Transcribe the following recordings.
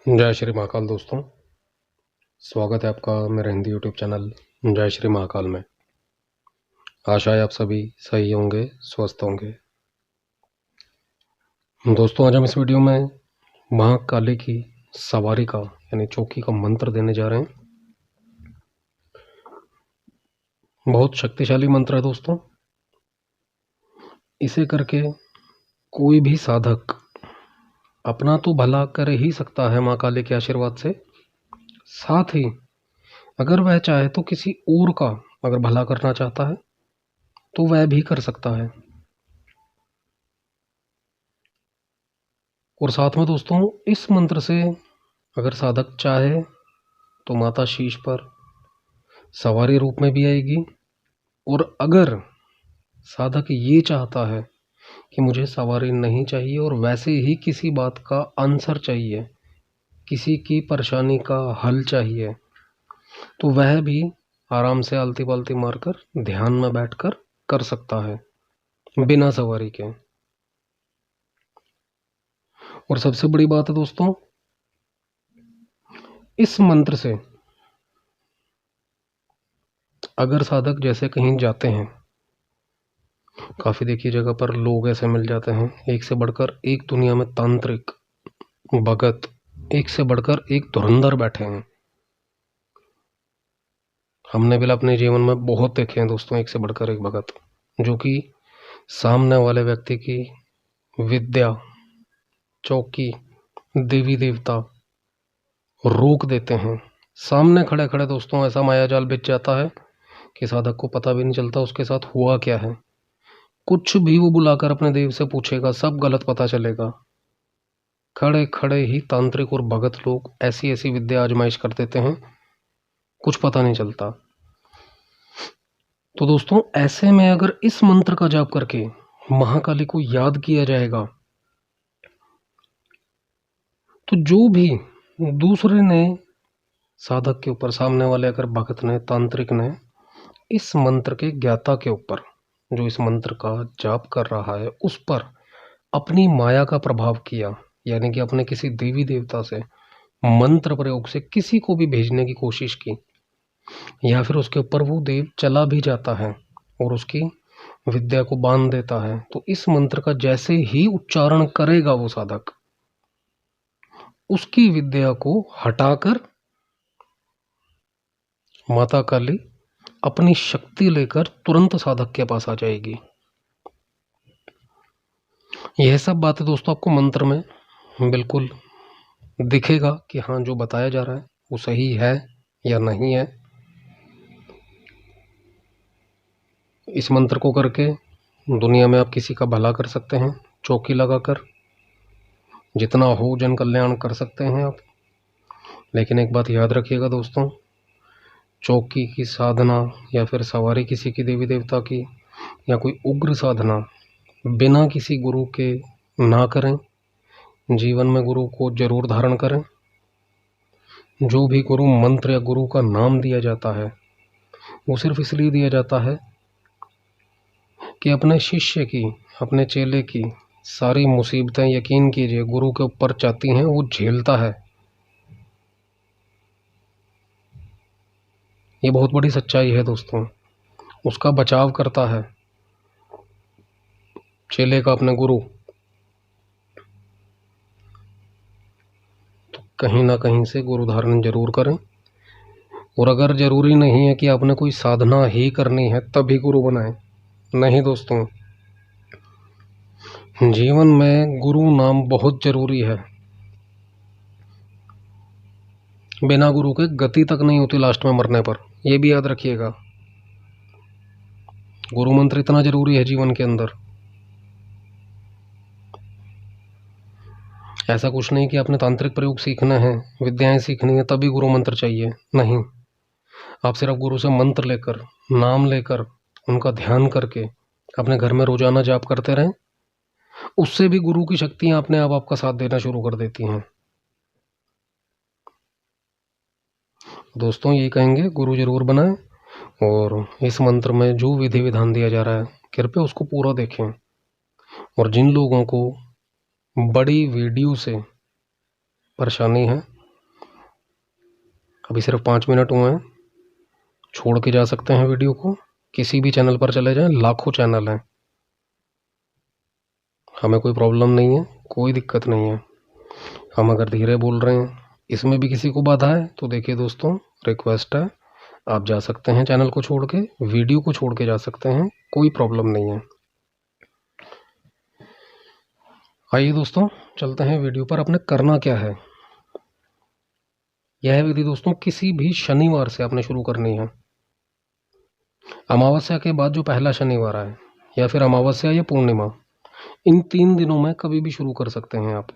जय श्री महाकाल दोस्तों, स्वागत है आपका मेरे हिंदी यूट्यूब चैनल जय श्री महाकाल में। आशा है आप सभी सही होंगे, स्वस्थ होंगे। दोस्तों, आज हम इस वीडियो में महाकाली की सवारी का यानी चौकी का मंत्र देने जा रहे हैं। बहुत शक्तिशाली मंत्र है दोस्तों। इसे करके कोई भी साधक अपना तो भला कर ही सकता है माँ काली के आशीर्वाद से, साथ ही अगर वह चाहे तो किसी और का अगर भला करना चाहता है तो वह भी कर सकता है। और साथ में दोस्तों, इस मंत्र से अगर साधक चाहे तो माता शीश पर सवारी रूप में भी आएगी, और अगर साधक ये चाहता है कि मुझे सवारी नहीं चाहिए और वैसे ही किसी बात का आंसर चाहिए, किसी की परेशानी का हल चाहिए, तो वह भी आराम से आलती पालती मारकर ध्यान में बैठकर कर सकता है बिना सवारी के। और सबसे बड़ी बात है दोस्तों, इस मंत्र से अगर साधक जैसे कहीं जाते हैं, काफ़ी देखिए जगह पर लोग ऐसे मिल जाते हैं, एक से बढ़कर एक दुनिया में तांत्रिक भगत, एक से बढ़कर एक धुरंधर बैठे हैं। हमने भी अपने जीवन में बहुत देखे हैं दोस्तों, एक से बढ़कर एक भगत जो कि सामने वाले व्यक्ति की विद्या, चौकी, देवी देवता रोक देते हैं। सामने खड़े खड़े दोस्तों ऐसा माया जाल बिछ जाता है कि साधक को पता भी नहीं चलता उसके साथ हुआ क्या है। कुछ भी वो बुलाकर अपने देव से पूछेगा, सब गलत पता चलेगा। खड़े खड़े ही तांत्रिक और भगत लोग ऐसी ऐसी विद्या आजमाइश कर देते हैं, कुछ पता नहीं चलता। तो दोस्तों, ऐसे में अगर इस मंत्र का जाप करके महाकाली को याद किया जाएगा तो जो भी दूसरे ने साधक के ऊपर, सामने वाले अगर भगत ने, तांत्रिक ने इस मंत्र के ज्ञाता के ऊपर, जो इस मंत्र का जाप कर रहा है, उस पर अपनी माया का प्रभाव किया, यानी कि अपने किसी देवी देवता से मंत्र प्रयोग से किसी को भी भेजने की कोशिश की, या फिर उसके ऊपर वो देव चला भी जाता है और उसकी विद्या को बांध देता है, तो इस मंत्र का जैसे ही उच्चारण करेगा वो साधक, उसकी विद्या को हटाकर माता काली अपनी शक्ति लेकर तुरंत साधक के पास आ जाएगी। यह सब बातें दोस्तों आपको मंत्र में बिल्कुल दिखेगा कि हाँ, जो बताया जा रहा है वो सही है या नहीं है। इस मंत्र को करके दुनिया में आप किसी का भला कर सकते हैं, चौकी लगाकर जितना हो जन कल्याण कर सकते हैं आप। लेकिन एक बात याद रखिएगा दोस्तों, चौकी की साधना या फिर सवारी किसी की देवी देवता की या कोई उग्र साधना बिना किसी गुरु के ना करें। जीवन में गुरु को जरूर धारण करें। जो भी गुरु मंत्र या गुरु का नाम दिया जाता है वो सिर्फ इसलिए दिया जाता है कि अपने शिष्य की, अपने चेले की सारी मुसीबतें, यकीन कीजिए, गुरु के ऊपर चाहती हैं वो झेलता है। ये बहुत बड़ी सच्चाई है दोस्तों। उसका बचाव करता है चेले का अपने गुरु। तो कहीं ना कहीं से गुरु धारण जरूर करें। और अगर जरूरी नहीं है कि आपने कोई साधना ही करनी है तभी गुरु बनाएं, नहीं दोस्तों, जीवन में गुरु नाम बहुत जरूरी है। बिना गुरु के गति तक नहीं होती लास्ट में मरने पर, यह भी याद रखिएगा। गुरु मंत्र इतना जरूरी है जीवन के अंदर। ऐसा कुछ नहीं कि आपने तांत्रिक प्रयोग सीखना है, विद्याएं सीखनी है तभी गुरु मंत्र चाहिए, नहीं। आप सिर्फ गुरु से मंत्र लेकर, नाम लेकर, उनका ध्यान करके अपने घर में रोजाना जाप करते रहें, उससे भी गुरु की शक्तियां अपने आप आपका साथ देना शुरू कर देती हैं। दोस्तों, ये कहेंगे गुरु जरूर बनाएं, और इस मंत्र में जो विधि विधान दिया जा रहा है कृपया उसको पूरा देखें। और जिन लोगों को बड़ी वीडियो से परेशानी है अभी सिर्फ 5 मिनट हुए हैं, छोड़ के जा सकते हैं वीडियो को। किसी भी चैनल पर चले जाएं, लाखों चैनल हैं, हमें कोई प्रॉब्लम नहीं है, कोई दिक्कत नहीं है। हम अगर धीरे बोल रहे हैं, इसमें भी किसी को बाधा है तो देखिए दोस्तों, रिक्वेस्ट है, आप जा सकते हैं चैनल को छोड़ के, वीडियो को छोड़ के जा सकते हैं, कोई प्रॉब्लम नहीं है। आइए दोस्तों, चलते हैं वीडियो पर। अपने करना क्या है, यह विधि दोस्तों किसी भी शनिवार से आपने शुरू करनी है। अमावस्या के बाद जो पहला शनिवार है, या फिर अमावस्या या पूर्णिमा, इन 3 दिनों में कभी भी शुरू कर सकते हैं आप।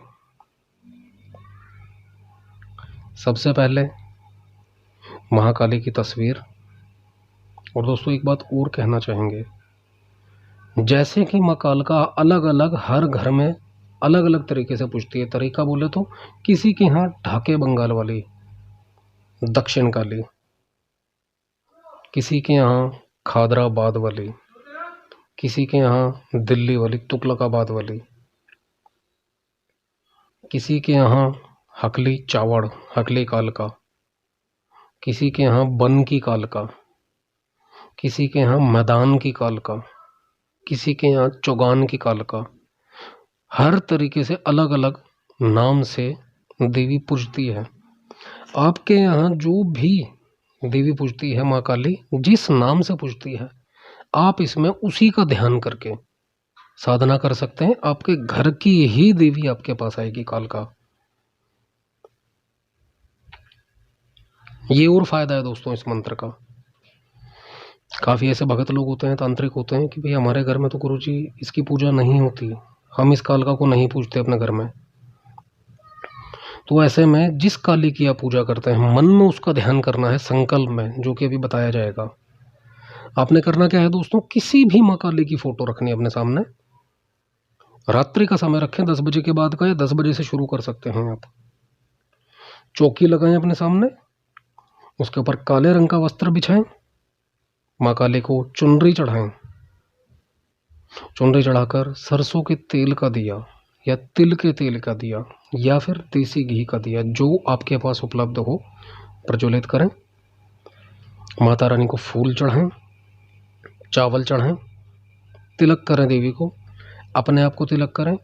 सबसे पहले महाकाली की तस्वीर। और दोस्तों एक बात और कहना चाहेंगे, जैसे कि माँ कालिका अलग अलग हर घर में अलग अलग तरीके से पूजती है। तरीका बोले तो किसी के यहाँ ढाके बंगाल वाली दक्षिण काली, किसी के यहाँ खादराबाद वाली, किसी के यहाँ दिल्ली वाली तुगलकाबाद वाली, किसी के यहाँ हकली चावड़ हकली कालिका, किसी के यहाँ बन की कालिका, किसी के यहाँ मैदान की कालिका, किसी के यहाँ चौगान की कालिका। हर तरीके से अलग अलग नाम से देवी पूजती है। आपके यहाँ जो भी देवी पूजती है माँ काली, जिस नाम से पूजती है, आप इसमें उसी का ध्यान करके साधना कर सकते हैं। आपके घर की ही देवी आपके पास आएगी कालिका। ये और फायदा है दोस्तों इस मंत्र का। काफ़ी ऐसे भगत लोग होते हैं, तांत्रिक होते हैं कि भाई हमारे घर में तो गुरुजी इसकी पूजा नहीं होती, हम इस कालिका को नहीं पूजते अपने घर में। तो ऐसे में जिस काली की आप पूजा करते हैं, मन में उसका ध्यान करना है, संकल्प में, जो कि अभी बताया जाएगा। आपने करना क्या है दोस्तों, किसी भी माँ काली की फोटो रखनी है अपने सामने। रात्रि का समय रखें 10 बजे के बाद का, या 10 बजे से शुरू कर सकते हैं आप। चौकी लगाएं अपने सामने, उसके ऊपर काले रंग का वस्त्र बिछाएं, माँ काली को चुनरी चढ़ाएं। चुनरी चढ़ाकर सरसों के तेल का दिया या तिल के तेल का दिया या फिर देसी घी का दिया, जो आपके पास उपलब्ध हो, प्रज्वलित करें। माता रानी को फूल चढ़ाएं, चावल चढ़ाएं, तिलक करें देवी को, अपने आप को तिलक करें।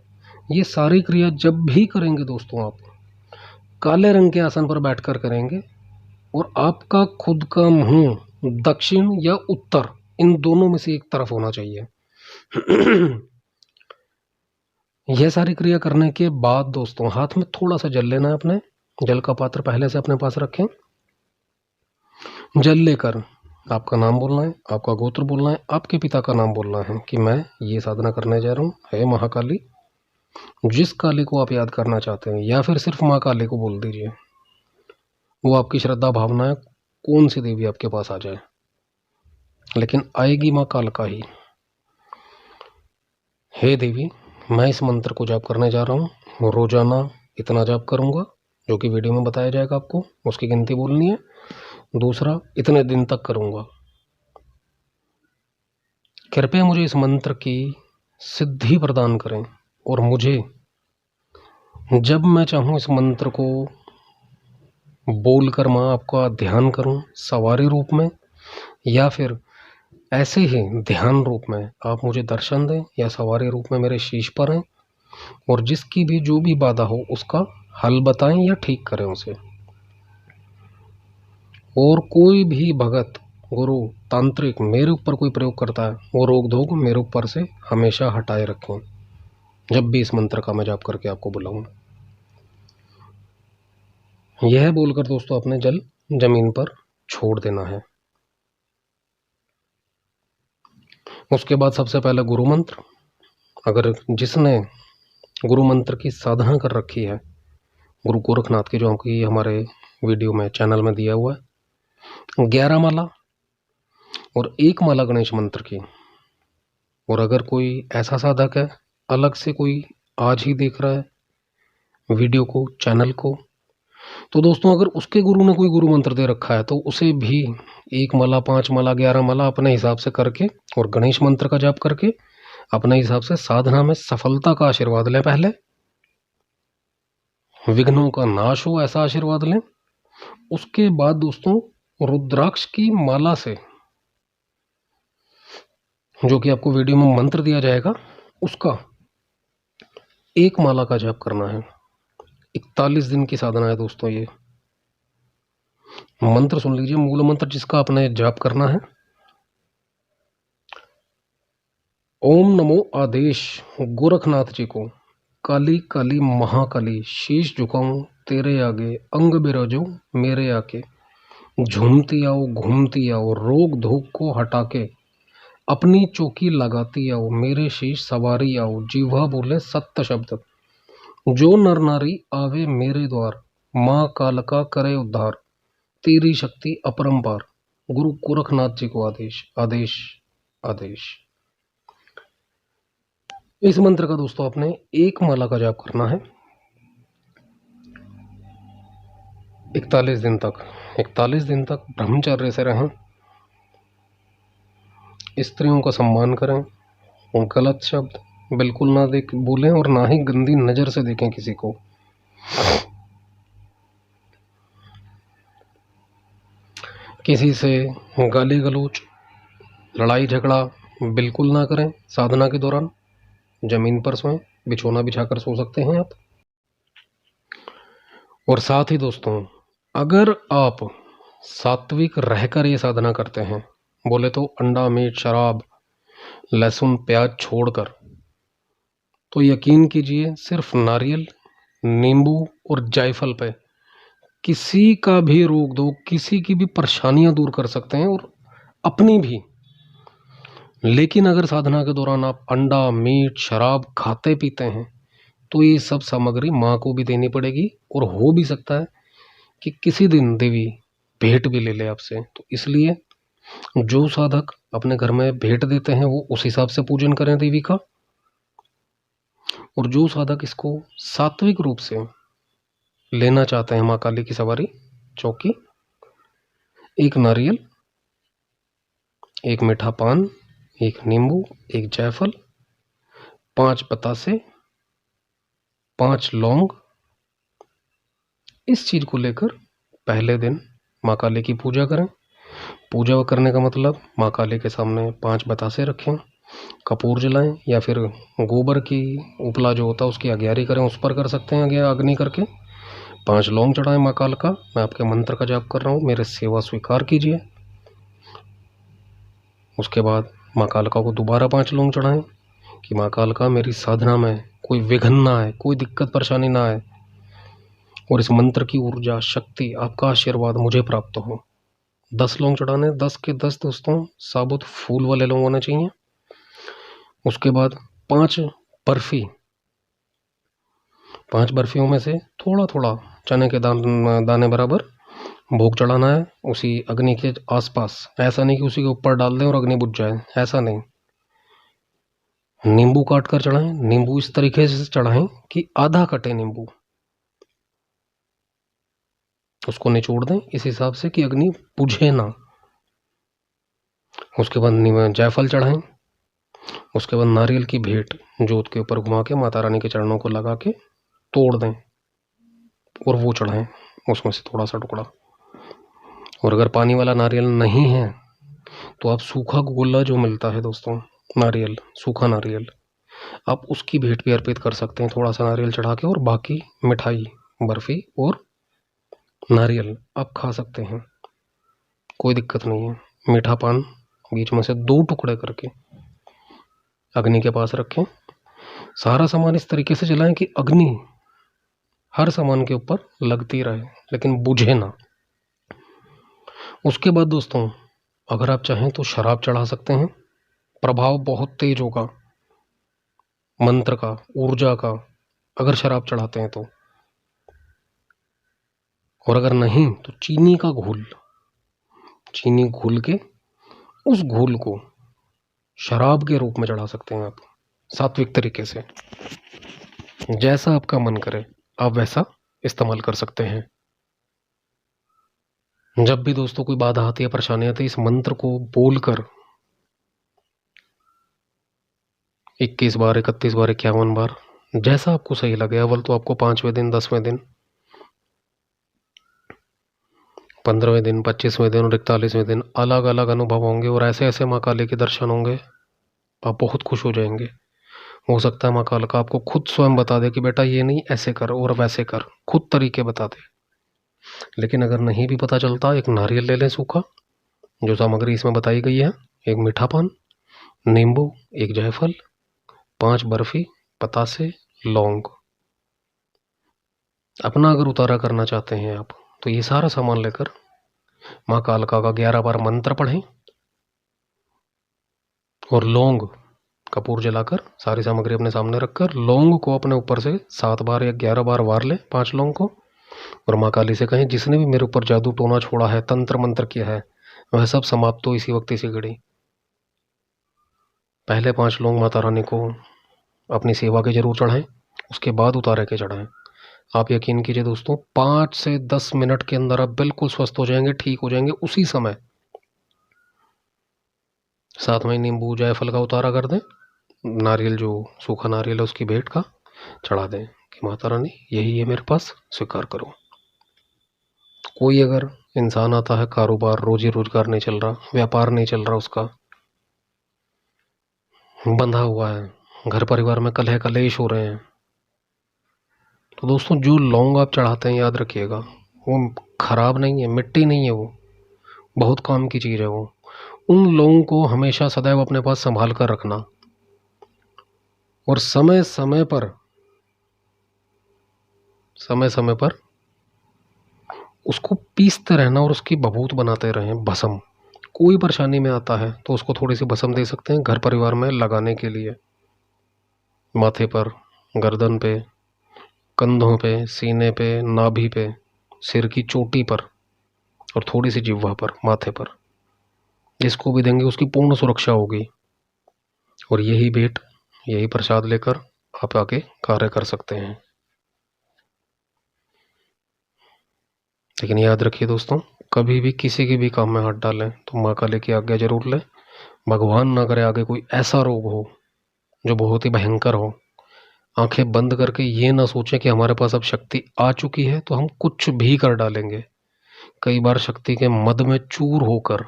ये सारी क्रिया जब भी करेंगे दोस्तों, आप काले रंग के आसन पर बैठकर करेंगे, और आपका खुद का मुंह दक्षिण या उत्तर, इन दोनों में से एक तरफ होना चाहिए। यह सारी क्रिया करने के बाद दोस्तों, हाथ में थोड़ा सा जल लेना है अपने। जल का पात्र पहले से अपने पास रखें। जल लेकर आपका नाम बोलना है, आपका गोत्र बोलना है, आपके पिता का नाम बोलना है कि मैं ये साधना करने जा रहा हूँ। हे महाकाली, जिस काली को आप याद करना चाहते हैं, या फिर सिर्फ माँ काली को बोल दीजिए, वो आपकी श्रद्धा भावना है, कौन सी देवी आपके पास आ जाए, लेकिन आएगी माँ कालिका ही। हे देवी, मैं इस मंत्र को जाप करने जा रहा हूँ। रोजाना इतना जाप करूँगा, जो कि वीडियो में बताया जाएगा आपको, उसकी गिनती बोलनी है। दूसरा, इतने दिन तक करूँगा। कृपया मुझे इस मंत्र की सिद्धि प्रदान करें, और मुझे जब मैं चाहूँ इस मंत्र को बोलकर माँ आपका ध्यान करूँ, सवारी रूप में या फिर ऐसे ही ध्यान रूप में आप मुझे दर्शन दें, या सवारी रूप में मेरे शीश पर हैं, और जिसकी भी जो भी बाधा हो उसका हल बताएं या ठीक करें उसे। और कोई भी भगत, गुरु, तांत्रिक मेरे ऊपर कोई प्रयोग करता है, वो रोक धोक मेरे ऊपर से हमेशा हटाए रखें, जब भी इस मंत्र का मैं जाप करके आपको बुलाऊं। यह बोलकर दोस्तों अपने जल जमीन पर छोड़ देना है। उसके बाद सबसे पहले गुरु मंत्र। अगर जिसने गुरु मंत्र की साधना कर रखी है, गुरु गोरखनाथ की, जो कि हमारे वीडियो में चैनल में दिया हुआ है, 11 माला और 1 माला गणेश मंत्र की। और अगर कोई ऐसा साधक है, अलग से कोई आज ही देख रहा है वीडियो को, चैनल को, तो दोस्तों अगर उसके गुरु ने कोई गुरु मंत्र दे रखा है, तो उसे भी 1 माला, 5 माला, 11 माला अपने हिसाब से करके, और गणेश मंत्र का जाप करके अपने हिसाब से साधना में सफलता का आशीर्वाद लें। पहले विघ्नों का नाश हो, ऐसा आशीर्वाद लें। उसके बाद दोस्तों रुद्राक्ष की माला से, जो कि आपको वीडियो में मंत्र दिया जाएगा, उसका एक माला का जाप करना है। 41 दिन की साधना है दोस्तों। ये मंत्र सुन लीजिए, मूल मंत्र जिसका आपने जाप करना है। ओम नमो आदेश गोरखनाथ जी को, काली काली महाकाली शीश झुकाऊं तेरे आगे, अंग बिराजो मेरे आके, झूमती आओ घूमती आओ रोग धोख को हटा के, अपनी चौकी लगाती आओ मेरे शीश सवारी आओ, जीवा बोले सत्य शब्द, जो नर नारी आवे मेरे द्वार, माँ कालका करे उद्धार, तेरी शक्ति अपरंपार, गुरु गोरखनाथ जी को आदेश आदेश आदेश। इस मंत्र का दोस्तों आपने एक माला का जाप करना है 41 दिन तक। 41 दिन तक ब्रह्मचर्य से रहें, स्त्रियों का सम्मान करें, गलत शब्द बिल्कुल ना बोलें और ना ही गंदी नज़र से देखें किसी को। किसी से गाली गलौज लड़ाई झगड़ा बिल्कुल ना करें। साधना के दौरान जमीन पर सोएं, बिछौना बिछाकर सो सकते हैं आप। और साथ ही दोस्तों, अगर आप सात्विक रहकर ये साधना करते हैं, बोले तो अंडा मीट शराब लहसुन प्याज छोड़कर, तो यकीन कीजिए सिर्फ नारियल नींबू और जायफल पे किसी का भी रोग दो, किसी की भी परेशानियां दूर कर सकते हैं और अपनी भी। लेकिन अगर साधना के दौरान आप अंडा मीट शराब खाते पीते हैं तो ये सब सामग्री माँ को भी देनी पड़ेगी, और हो भी सकता है कि किसी दिन देवी भेंट भी ले ले आपसे। तो इसलिए जो साधक अपने घर में भेंट देते हैं वो उस हिसाब से पूजन करें देवी का। और जो साधक इसको सात्विक रूप से लेना चाहते हैं माँ काली की सवारी चौकी, एक नारियल, एक मीठा पान, एक नींबू, एक जायफल, 5 बतासे, 5 लौंग, इस चीज को लेकर पहले दिन माँ काली की पूजा करें। पूजा करने का मतलब माँ काली के सामने 5 बतासे रखें, कपूर जलाएं, या फिर गोबर की उपला जो होता है उसकी अग्यारी करें, उस पर कर सकते हैं अग्नि करके। 5 लौंग चढ़ाएं माँ काल का। मैं आपके मंत्र का जाप कर रहा हूँ, मेरे सेवा स्वीकार कीजिए। उसके बाद माँ कालका को दोबारा 5 लौंग चढ़ाएं कि माँ कालका मेरी साधना में कोई विघ्न ना आए, कोई दिक्कत परेशानी ना आए, और इस मंत्र की ऊर्जा शक्ति आपका आशीर्वाद मुझे प्राप्त हो। 10 लौंग चढ़ाने, 10 के 10 दोस्तों साबुत फूल वाले लौंग होने चाहिए। उसके बाद 5 बर्फी, 5 बर्फियों में से थोड़ा थोड़ा चने के दाने बराबर भोग चढ़ाना है उसी अग्नि के आसपास। ऐसा नहीं कि उसी के ऊपर डाल दें और अग्नि बुझ जाए, ऐसा नहीं। नींबू काट कर चढ़ाएं। नींबू इस तरीके से चढ़ाएं कि आधा कटे नींबू, उसको निचोड़ दें इस हिसाब से कि अग्नि बुझे ना। उसके बाद जायफल चढ़ाएं। उसके बाद नारियल की भेंट जोत के ऊपर घुमा के माता रानी के चरणों को लगा के तोड़ दें और वो चढ़ाएं, उसमें से थोड़ा सा टुकड़ा। और अगर पानी वाला नारियल नहीं है तो आप सूखा गोला जो मिलता है दोस्तों, नारियल, सूखा नारियल, आप उसकी भेंट भी अर्पित कर सकते हैं थोड़ा सा नारियल चढ़ा के। और बाकी मिठाई, बर्फी और नारियल आप खा सकते हैं, कोई दिक्कत नहीं है। मीठा पान बीच में से 2 टुकड़े करके अग्नि के पास रखें। सारा सामान इस तरीके से जलाएं कि अग्नि हर सामान के ऊपर लगती रहे लेकिन बुझे ना। उसके बाद दोस्तों, अगर आप चाहें तो शराब चढ़ा सकते हैं, प्रभाव बहुत तेज होगा मंत्र का, ऊर्जा का, अगर शराब चढ़ाते हैं तो। और अगर नहीं तो चीनी का घोल, चीनी घोल के उस घोल को शराब के रूप में चढ़ा सकते हैं आप, सात्विक तरीके से। जैसा आपका मन करे आप वैसा इस्तेमाल कर सकते हैं। जब भी दोस्तों कोई बाधा आती है, परेशानी आती है, इस मंत्र को बोलकर 21 बार, 31 बार, 51 बार, जैसा आपको सही लगे। अव्वल तो आपको 5वें दिन 10वें दिन 15वें दिन, 25वें दिन और 41वें दिन अलग अलग अनुभव होंगे और ऐसे ऐसे माँ काली के दर्शन होंगे, आप बहुत खुश हो जाएंगे। हो सकता है माँ कालिका आपको खुद स्वयं बता दे कि बेटा ये नहीं ऐसे कर और वैसे कर, खुद तरीके बता दे। लेकिन अगर नहीं भी पता चलता, एक नारियल ले लें सूखा, जो सामग्री इसमें बताई गई है, एक मीठा पान, नींबू, एक जायफल, 5 बर्फी, पतासे, लौंग। अपना अगर उतारा करना चाहते हैं आप, तो ये सारा सामान लेकर माँ कालिका का 11 बार मंत्र पढ़ें और लौंग, कपूर जलाकर सारी सामग्री अपने सामने रखकर लौंग को अपने ऊपर से 7 बार या 11 बार वार लें, 5 लौंग को, और माँ काली से कहें जिसने भी मेरे ऊपर जादू टोना छोड़ा है, तंत्र मंत्र किया है, वह सब समाप्त हो इसी वक्त इसी घड़ी। पहले 5 लौंग माता रानी को अपनी सेवा के जरूर चढ़ाएं, उसके बाद उतारे के चढ़ाएं। आप यकीन कीजिए दोस्तों, 5 से 10 मिनट के अंदर आप बिल्कुल स्वस्थ हो जाएंगे, ठीक हो जाएंगे उसी समय। साथ में नींबू जायफल का उतारा कर दें, नारियल जो सूखा नारियल है उसकी भेंट का चढ़ा दें कि माता रानी यही है मेरे पास, स्वीकार करो। कोई अगर इंसान आता है, कारोबार रोजी रोजगार नहीं चल रहा, व्यापार नहीं चल रहा, उसका बंधा हुआ है, घर परिवार में कलह कलेश हो रहे हैं, तो दोस्तों जो लौंग आप चढ़ाते हैं याद रखिएगा, वो खराब नहीं है, मिट्टी नहीं है, वो बहुत काम की चीज़ है। वो उन लौंग को हमेशा सदैव अपने पास संभाल कर रखना और समय समय पर उसको पीसते रहना और उसकी भभूत बनाते रहें, भस्म। कोई परेशानी में आता है तो उसको थोड़ी सी भस्म दे सकते हैं घर परिवार में लगाने के लिए, माथे पर, गर्दन पे, कंधों पे, सीने पे, नाभि पे, सिर की चोटी पर और थोड़ी सी जिह्वा पर, माथे पर। जिसको भी देंगे उसकी पूर्ण सुरक्षा होगी और यही भेंट, यही प्रसाद लेकर आप आगे कार्य कर सकते हैं। लेकिन याद रखिए दोस्तों, कभी भी किसी के भी काम में हाथ डालें तो माँ काली की आज्ञा जरूर लें। भगवान ना करे आगे कोई ऐसा रोग हो जो बहुत ही भयंकर हो, आंखें बंद करके ये ना सोचें कि हमारे पास अब शक्ति आ चुकी है तो हम कुछ भी कर डालेंगे। कई बार शक्ति के मद में चूर होकर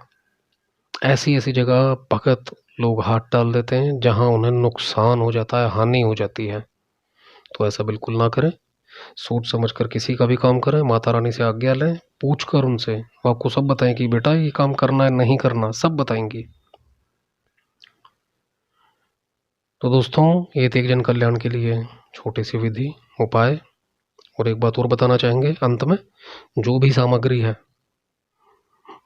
ऐसी ऐसी जगह भगत लोग हाथ डाल देते हैं जहां उन्हें नुकसान हो जाता है, हानि हो जाती है। तो ऐसा बिल्कुल ना करें, सोच समझ कर किसी का भी काम करें, माता रानी से आज्ञा लें, पूछ कर उनसे, वो आपको सब बताएं कि बेटा ये काम करना है नहीं करना, सब बताएंगी। तो दोस्तों ये थी एक जन कल्याण के लिए छोटी सी विधि, उपाय। और एक बात और बताना चाहेंगे अंत में, जो भी सामग्री है,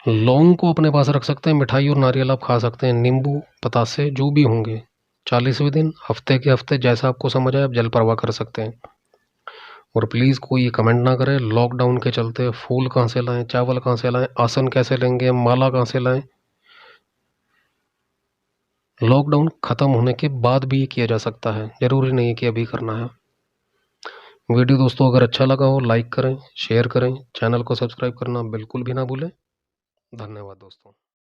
लौंग को अपने पास रख सकते हैं, मिठाई और नारियल आप खा सकते हैं, नींबू पतासे जो भी होंगे 40वें दिन, हफ्ते के हफ्ते, जैसा आपको समझ आए आप जल प्रवाह कर सकते हैं। और प्लीज़ कोई ये कमेंट ना करे लॉकडाउन के चलते फूल कहाँ से लाएं, चावल कहाँ से लाएं, आसन कैसे लेंगे, माला कहाँ से लाएं। लॉकडाउन खत्म होने के बाद भी ये किया जा सकता है, जरूरी नहीं है कि अभी करना है। वीडियो दोस्तों अगर अच्छा लगा हो लाइक करें, शेयर करें, चैनल को सब्सक्राइब करना बिल्कुल भी ना भूलें। धन्यवाद दोस्तों।